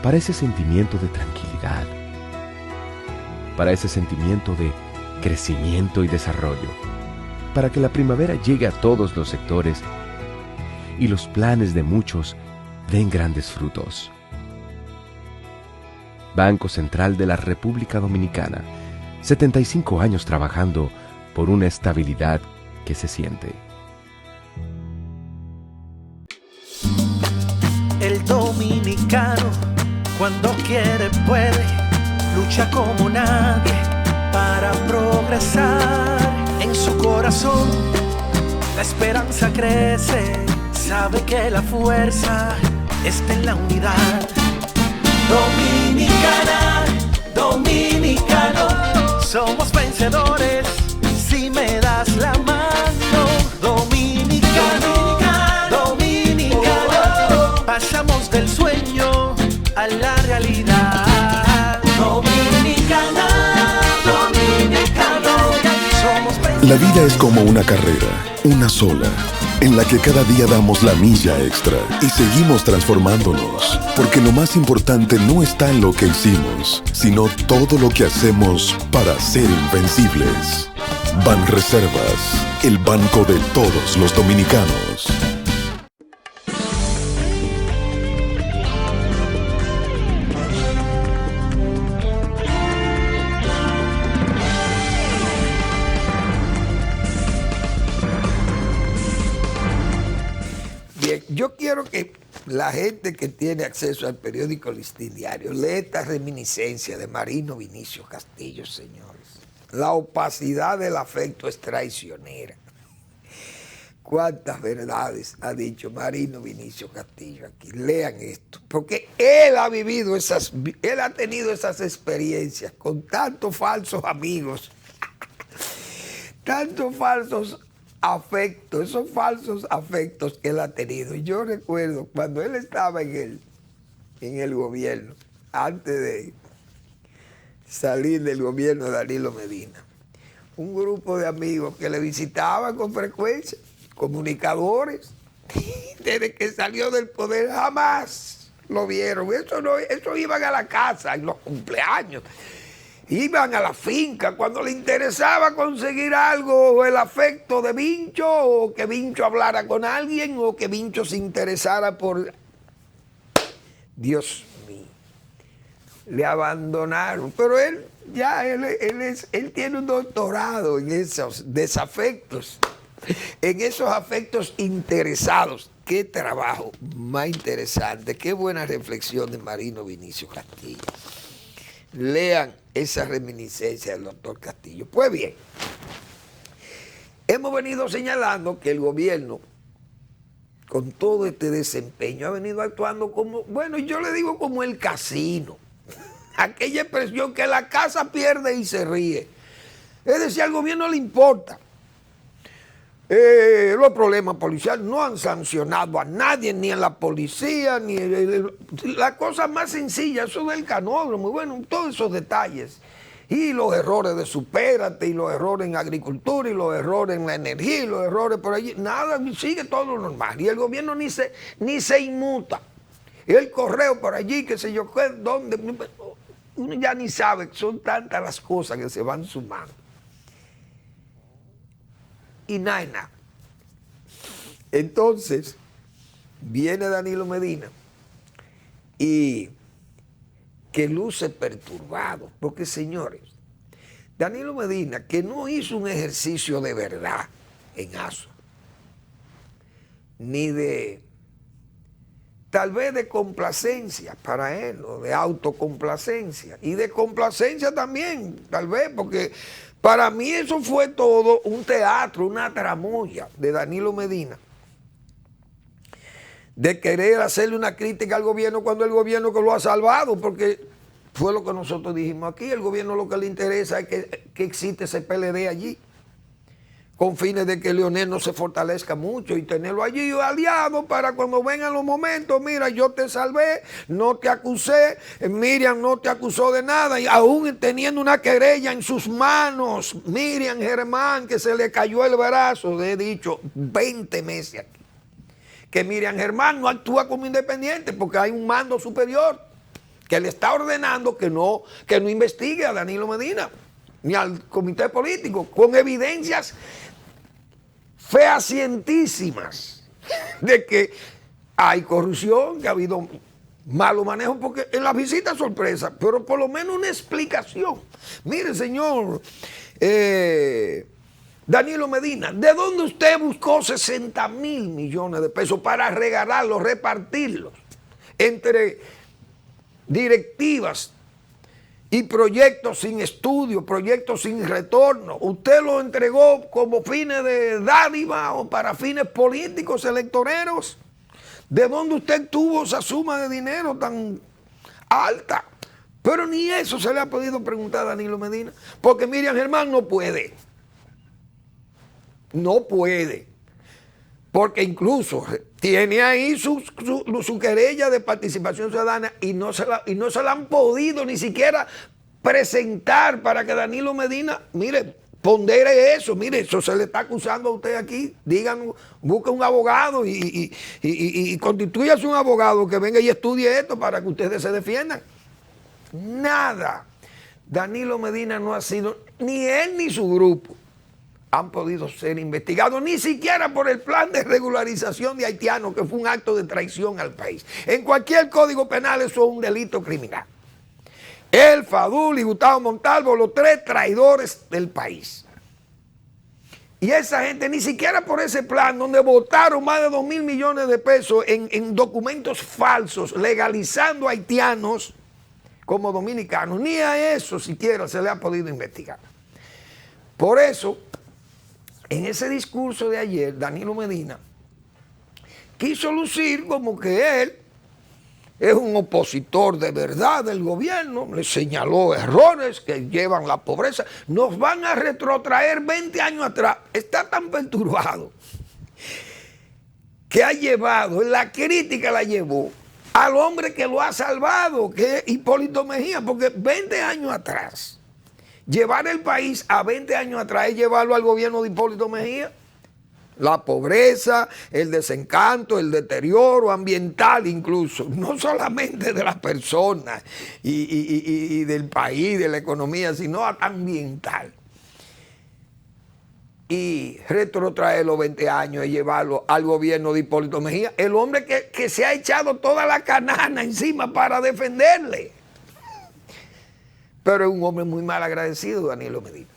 Para ese sentimiento de tranquilidad, para ese sentimiento de crecimiento y desarrollo, para que la primavera llegue a todos los sectores y los planes de muchos den grandes frutos. Banco Central de la República Dominicana, 75 años trabajando por una estabilidad que se siente. El dominicano, cuando quiere puede, lucha como nadie para progresar. En su corazón la esperanza crece, sabe que la fuerza está en la unidad. Dominicana, dominicano, somos vencedores si me das la mano. Dominicano, dominicano, pasamos del sueño a la realidad. Dominicana, dominicano, somos vencedores. La vida es como una carrera, una sola, en la que cada día damos la milla extra y seguimos transformándonos, porque lo más importante no está en lo que hicimos, sino todo lo que hacemos para ser invencibles. Banreservas, el banco de todos los dominicanos. Bien, yo quiero que la gente que tiene acceso al periódico Listín Diario lea esta reminiscencia de Marino Vinicio Castillo, señores. La opacidad del afecto es traicionera. ¿Cuántas verdades ha dicho Marino Vinicio Castillo aquí? Lean esto, porque él ha vivido él ha tenido esas experiencias con tantos falsos amigos, tantos falsos afectos, esos falsos afectos que él ha tenido. Y yo recuerdo cuando él estaba en el gobierno, antes de salir del gobierno de Danilo Medina, un grupo de amigos que le visitaban con frecuencia, comunicadores, desde que salió del poder jamás lo vieron. Eso iban a la casa en los cumpleaños, iban a la finca cuando le interesaba conseguir algo, o el afecto de Vincho, o que Vincho hablara con alguien, o que Vincho se interesara por... Dios mío, le abandonaron, pero él tiene un doctorado en esos desafectos, en esos afectos interesados. Qué trabajo más interesante, qué buena reflexión de Marino Vinicio Castillo. Lean esa reminiscencia del doctor Castillo. Pues bien, hemos venido señalando que el gobierno, con todo este desempeño, ha venido actuando como, bueno, yo le digo como el casino. Aquella expresión que la casa pierde y se ríe. Es decir, al gobierno le importa. Los problemas policiales no han sancionado a nadie, ni a la policía, ni la cosa más sencilla, eso del canódromo, bueno, todos esos detalles. Y los errores de Supérate, y los errores en agricultura, y los errores en la energía, y los errores por allí, nada, sigue todo lo normal. Y el gobierno ni se inmuta. Y el correo por allí, qué sé yo, ¿dónde? Uno ya ni sabe, son tantas las cosas que se van sumando. Y nada. Entonces, viene Danilo Medina y que luce perturbado, porque señores, Danilo Medina, que no hizo un ejercicio de verdad en ASO, ni de, tal vez de complacencia para él, o de autocomplacencia, y de complacencia también, tal vez, porque para mí eso fue todo un teatro, una tramoya de Danilo Medina, de querer hacerle una crítica al gobierno cuando el gobierno que lo ha salvado, porque fue lo que nosotros dijimos aquí, el gobierno lo que le interesa es que existe ese PLD allí, con fines de que Leonel no se fortalezca mucho y tenerlo allí aliado para cuando vengan los momentos, mira, yo te salvé, no te acusé, Miriam no te acusó de nada, y aún teniendo una querella en sus manos, Miriam Germán, que se le cayó el brazo, le he dicho 20 meses aquí, que Miriam Germán no actúa como independiente porque hay un mando superior que le está ordenando que no investigue a Danilo Medina ni al comité político, con evidencias fehacientísimas de que hay corrupción, que ha habido malo manejo, porque en la visita sorpresa, pero por lo menos una explicación. Mire, señor Danilo Medina, ¿de dónde usted buscó 60 mil millones de pesos para regalarlos, repartirlos entre directivas y proyectos sin estudio, proyectos sin retorno? ¿Usted lo entregó como fines de dádiva o para fines políticos electoreros? ¿De dónde usted tuvo esa suma de dinero tan alta? Pero ni eso se le ha podido preguntar a Danilo Medina, porque Miriam Germán no puede. No puede. Porque incluso tiene ahí su querella de participación ciudadana y no se la han podido ni siquiera presentar para que Danilo Medina, mire, pondere eso, mire, eso se le está acusando a usted aquí, digan, busque un abogado y constituyase un abogado que venga y estudie esto para que ustedes se defiendan. Nada. Danilo Medina no ha sido, ni él ni su grupo han podido ser investigados, ni siquiera por el plan de regularización de haitianos, que fue un acto de traición al país. En cualquier código penal eso es un delito criminal. Él, Fadul y Gustavo Montalvo, los tres traidores del país. Y esa gente, ni siquiera por ese plan, donde votaron más de 2.000 millones de pesos en documentos falsos, legalizando haitianos como dominicanos, ni a eso siquiera se le ha podido investigar. Por eso, en ese discurso de ayer, Danilo Medina quiso lucir como que él es un opositor de verdad del gobierno, le señaló errores que llevan la pobreza, nos van a retrotraer 20 años atrás. Está tan perturbado que ha llevado, la crítica la llevó al hombre que lo ha salvado, que es Hipólito Mejía, porque 20 años atrás, llevar el país a 20 años atrás es llevarlo al gobierno de Hipólito Mejía. La pobreza, el desencanto, el deterioro ambiental incluso, no solamente de las personas y del país, de la economía, sino ambiental. Y retrotraer los 20 años y llevarlo al gobierno de Hipólito Mejía, el hombre que se ha echado toda la canana encima para defenderle. Pero es un hombre muy mal agradecido, Danilo Medina.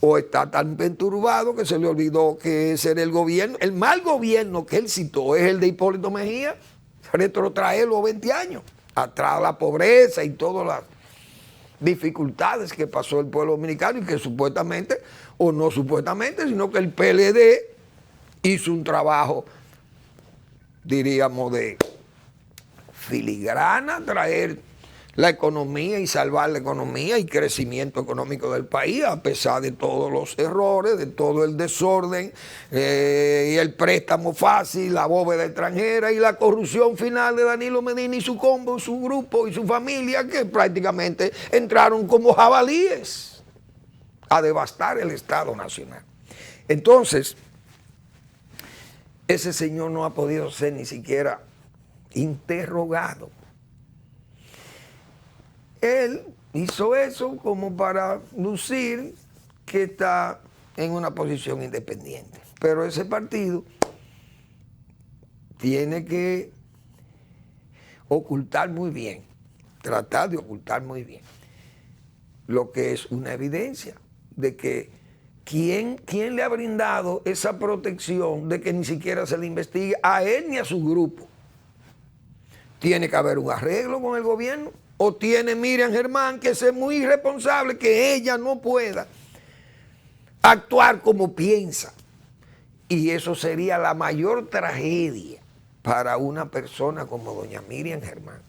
O está tan perturbado que se le olvidó que ese era el gobierno. El mal gobierno que él citó es el de Hipólito Mejía. Retrotraer los 20 años. Atrás la pobreza y todas las dificultades que pasó el pueblo dominicano y que supuestamente, o no supuestamente, sino que el PLD hizo un trabajo, diríamos, de filigrana, traer la economía y salvar la economía y crecimiento económico del país, a pesar de todos los errores, de todo el desorden, y el préstamo fácil, la bóveda extranjera y la corrupción final de Danilo Medina y su combo, su grupo y su familia, que prácticamente entraron como jabalíes a devastar el Estado Nacional. Entonces, ese señor no ha podido ser ni siquiera interrogado. Él hizo eso como para lucir que está en una posición independiente. Pero ese partido tiene que ocultar muy bien, tratar de ocultar muy bien, lo que es una evidencia de que ¿quién le ha brindado esa protección de que ni siquiera se le investigue a él ni a su grupo? Tiene que haber un arreglo con el gobierno. ¿O tiene Miriam Germán que ser muy irresponsable, que ella no pueda actuar como piensa? Y eso sería la mayor tragedia para una persona como doña Miriam Germán.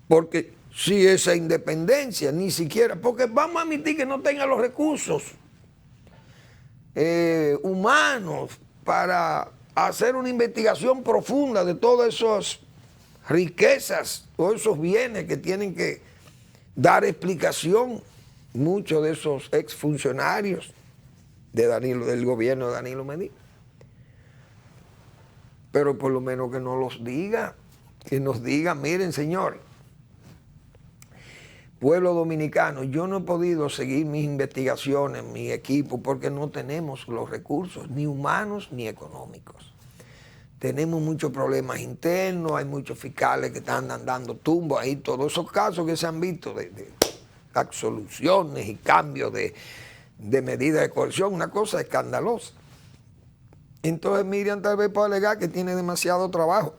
Porque si esa independencia ni siquiera, porque vamos a admitir que no tenga los recursos humanos para hacer una investigación profunda de todas esas riquezas, todos esos bienes que tienen que dar explicación muchos de esos exfuncionarios del gobierno de Danilo Medina. Pero por lo menos que nos los diga, que nos diga, miren señores, pueblo dominicano, yo no he podido seguir mis investigaciones, mi equipo, porque no tenemos los recursos, ni humanos ni económicos. Tenemos muchos problemas internos, hay muchos fiscales que están dando tumbos ahí, todos esos casos que se han visto de absoluciones y cambios de medidas de coerción, una cosa escandalosa. Entonces Miriam tal vez puede alegar que tiene demasiado trabajo,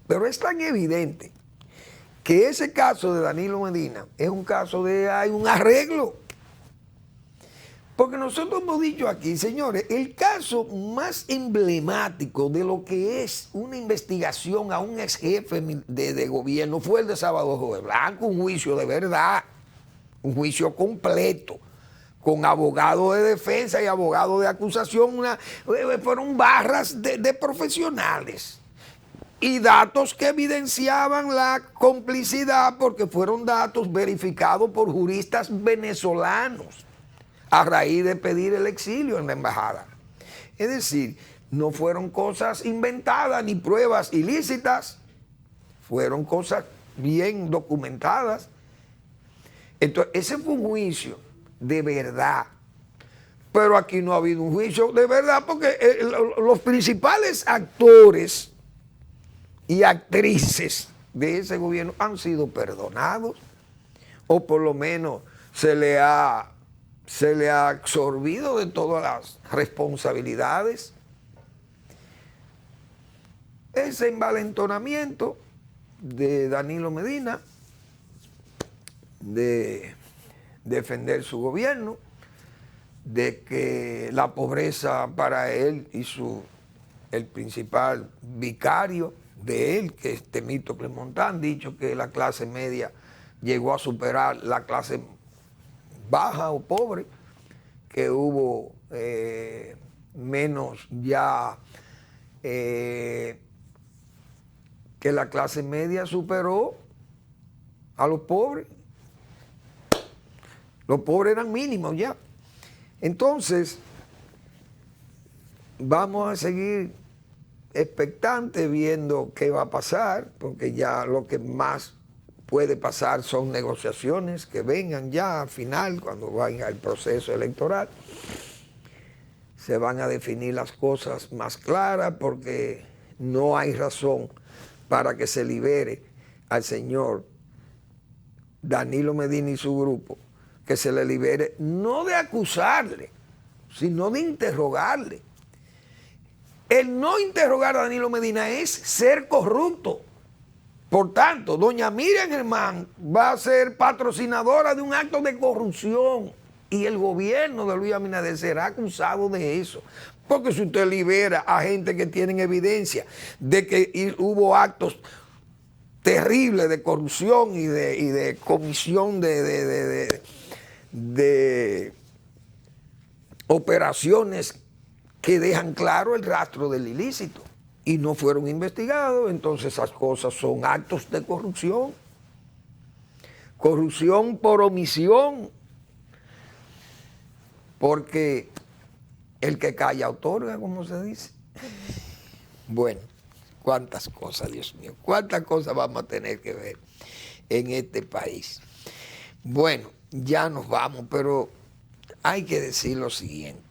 pero es tan evidente que ese caso de Danilo Medina es un caso de hay un arreglo. Porque nosotros hemos dicho aquí, señores, el caso más emblemático de lo que es una investigación a un ex jefe de gobierno fue el de Salvador Jorge Blanco, un juicio de verdad, un juicio completo, con abogado de defensa y abogado de acusación, fueron barras de profesionales. Y datos que evidenciaban la complicidad porque fueron datos verificados por juristas venezolanos a raíz de pedir el exilio en la embajada. Es decir, no fueron cosas inventadas ni pruebas ilícitas, fueron cosas bien documentadas. Entonces, ese fue un juicio de verdad. Pero aquí no ha habido un juicio de verdad porque los principales actores y actrices de ese gobierno han sido perdonados o por lo menos se le ha absorbido de todas las responsabilidades. Ese envalentonamiento de Danilo Medina de defender su gobierno, de que la pobreza para él y el principal vicario de él, que es Temístocles Montán, han dicho que la clase media llegó a superar la clase baja o pobre, que hubo menos ya, que la clase media superó a los pobres. Los pobres eran mínimos ya. Entonces, vamos a seguir expectantes viendo qué va a pasar, porque ya lo que más puede pasar son negociaciones que vengan ya al final, cuando vaya el proceso electoral. Se van a definir las cosas más claras porque no hay razón para que se libere al señor Danilo Medina y su grupo, que se le libere no de acusarle, sino de interrogarle. El no interrogar a Danilo Medina es ser corrupto. Por tanto, doña Miriam Germán va a ser patrocinadora de un acto de corrupción y el gobierno de Luis Abinader será acusado de eso. Porque si usted libera a gente que tienen evidencia de que hubo actos terribles de corrupción y de comisión de operaciones que dejan claro el rastro del ilícito y no fueron investigados, entonces esas cosas son actos de corrupción. Corrupción por omisión, porque el que calla otorga, como se dice. Bueno, cuántas cosas, Dios mío, cuántas cosas vamos a tener que ver en este país. Bueno, ya nos vamos, pero hay que decir lo siguiente.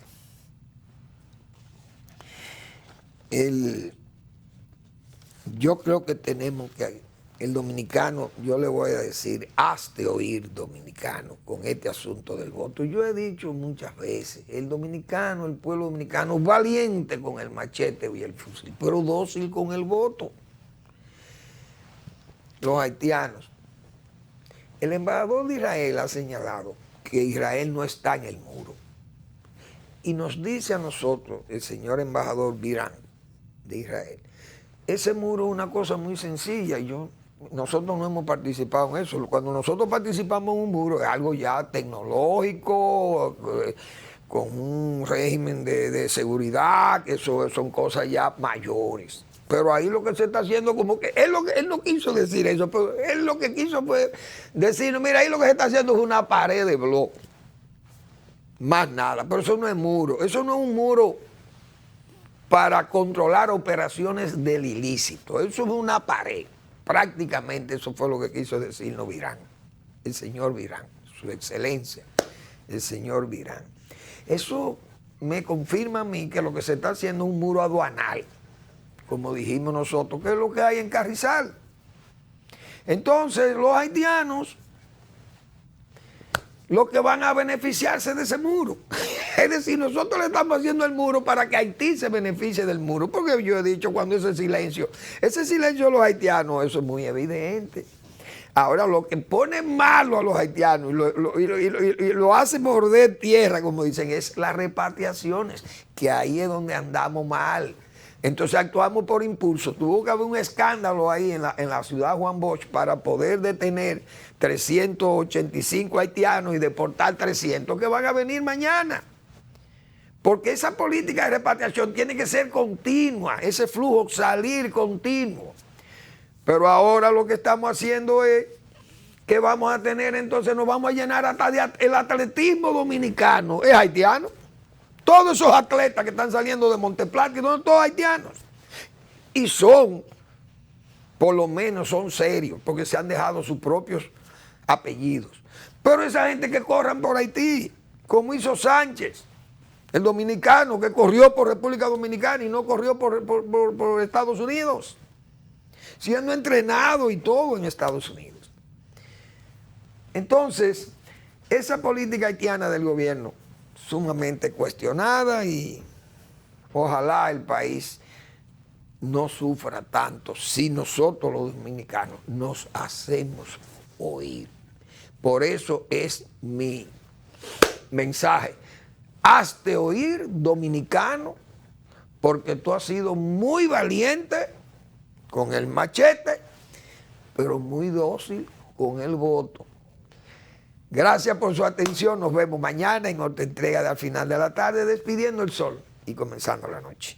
Yo creo que tenemos que, el dominicano, yo le voy a decir, hazte oír dominicano con este asunto del voto. Yo he dicho muchas veces, el dominicano, el pueblo dominicano, valiente con el machete y el fusil, pero dócil con el voto. Los haitianos. El embajador de Israel ha señalado que Israel no está en el muro. Y nos dice a nosotros, el señor embajador Virán de Israel, ese muro es una cosa muy sencilla. Nosotros no hemos participado en eso. Cuando nosotros participamos en un muro es algo ya tecnológico, con un régimen de seguridad, que eso son cosas ya mayores. Pero ahí lo que se está haciendo, como que él no quiso decir eso, pero él lo que quiso fue decir, mira, ahí lo que se está haciendo es una pared de bloque. Más nada, pero eso no es muro, eso no es un muro para controlar operaciones del ilícito, eso es una pared. Prácticamente eso fue lo que quiso decirnos Virán, el señor Virán, su excelencia, el señor Virán. Eso me confirma a mí que lo que se está haciendo es un muro aduanal, como dijimos nosotros, que es lo que hay en Carrizal. Entonces, los haitianos, los que van a beneficiarse de ese muro. Es decir, nosotros le estamos haciendo el muro para que Haití se beneficie del muro, porque yo he dicho cuando ese silencio de los haitianos, eso es muy evidente. Ahora, lo que pone malo a los haitianos y lo hace morder tierra, como dicen, es las repatriaciones, que ahí es donde andamos mal. Entonces actuamos por impulso. Tuvo que haber un escándalo ahí en la ciudad de Juan Bosch para poder detener 385 haitianos y deportar 300 que van a venir mañana. Porque esa política de repatriación tiene que ser continua, ese flujo salir continuo. Pero ahora lo que estamos haciendo es que vamos a tener, entonces nos vamos a llenar hasta el atletismo dominicano. ¿Es haitiano? Todos esos atletas que están saliendo de Monteplata, son todos haitianos. Y son, por lo menos son serios, porque se han dejado sus propios apellidos. Pero esa gente que corran por Haití, como hizo Sánchez, el dominicano que corrió por República Dominicana y no corrió por Estados Unidos, siendo entrenado y todo en Estados Unidos. Entonces, esa política haitiana del gobierno, sumamente cuestionada, y ojalá el país no sufra tanto si nosotros los dominicanos nos hacemos oír. Por eso es mi mensaje. Hazte oír, dominicano, porque tú has sido muy valiente con el machete, pero muy dócil con el voto. Gracias por su atención. Nos vemos mañana en otra entrega de Al Final de la Tarde, despidiendo el sol y comenzando la noche.